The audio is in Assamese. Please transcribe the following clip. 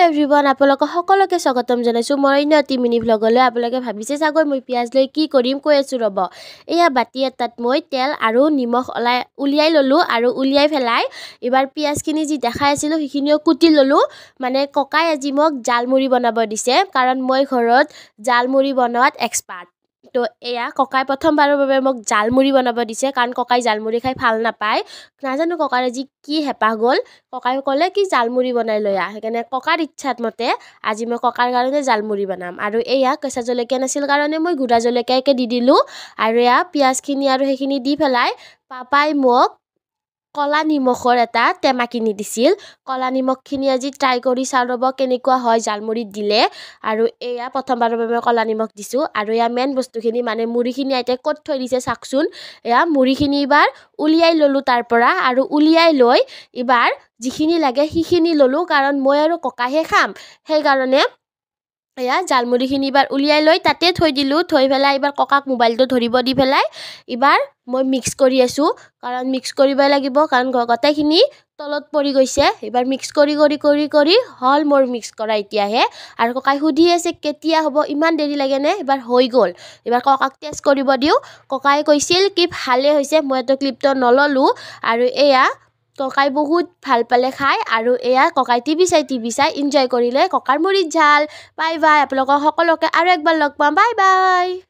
এভৰিৱান আপোনালোকক সকলোকে স্বাগতম জনাইছোঁ মই অতি মিনি ভ্লগলৈ আপোনালোকে ভাবিছে চাগৈ মই পিয়াজ লৈ কি কৰিম কৈ আছোঁ ৰ'ব এয়া বাটি এটাত মই তেল আৰু নিমখ উলিয়াই ল'লোঁ আৰু উলিয়াই ফেলাই এবাৰ পিয়াজখিনি যি দেখাই আছিলোঁ সেইখিনিও কুটি ল'লোঁ মানে ককাই আজি মোক জালমুড়ি বনাব দিছে কাৰণ মই ঘৰত জালমুড়ি বনোৱাত এক্সপাৰ্ট তো এয়া ককাই প্ৰথমবাৰৰ বাবে মোক জালমুড়ি বনাব দিছে কাৰণ ককাই জালমুড়ি খাই ভাল নাপায় নাজানো ককাৰ আজি কি হেঁপাহ গ'ল ককাই ক'লে কি জালমুড়ি বনাই লৈ আহ সেইকাৰণে ককাৰ ইচ্ছাত মতে আজি মই ককাৰ কাৰণে জালমুড়ি বনাম আৰু এয়া কেঁচা জলকীয়া নাছিল কাৰণে মই গুড়া জলকীয়াকে দি দিলোঁ আৰু এয়া পিঁয়াজখিনি আৰু সেইখিনি দি পেলাই পাপাই মোক কলা নিমখৰ এটা টেমা কিনি দিছিল কলা নিমখখিনি আজি ট্ৰাই কৰি চাওঁ ৰ'ব কেনেকুৱা হয় জালমুড়িত দিলে আৰু এয়া প্ৰথমবাৰৰ বাবে কলা নিমখ দিছোঁ আৰু এয়া মেইন বস্তুখিনি মানে মুড়িখিনি এতিয়া ক'ত থৈ দিছে চাওকচোন এয়া মুড়িখিনি এইবাৰ উলিয়াই ল'লোঁ তাৰ পৰা আৰু উলিয়াই লৈ এইবাৰ যিখিনি লাগে সেইখিনি ল'লোঁ কাৰণ মই আৰু ককাইহে খাম সেইকাৰণে এয়া জালমুড়িখিনি এইবাৰ উলিয়াই লৈ তাতে থৈ দিলোঁ থৈ পেলাই এইবাৰ ককাক মোবাইলটো ধৰিব দি পেলাই এইবাৰ মই মিক্স কৰি আছোঁ কাৰণ মিক্স কৰিবই লাগিব কাৰণ গোটেইখিনি তলত পৰি গৈছে এইবাৰ মিক্স কৰি হ'ল মোৰ মিক্স কৰা এতিয়াহে আৰু ককাই সুধি আছে কেতিয়া হ'ব ইমান দেৰি লাগেনে এইবাৰ হৈ গ'ল এইবাৰ ককাক টেষ্ট কৰিব দিওঁ ককাই কৈছিল কি ভালে হৈছে মইতো ক্লিপটো নল'লোঁ আৰু এয়া ককাই বহুত ভাল পালে খাই আৰু এয়া ককাই টিভি চাই এনজয় কৰিলে ককাৰ মুড়িৰ ঝাল বাই বাই আপোনালোকক সকলোকে আৰু একবাৰ লগ পাম বাই বাই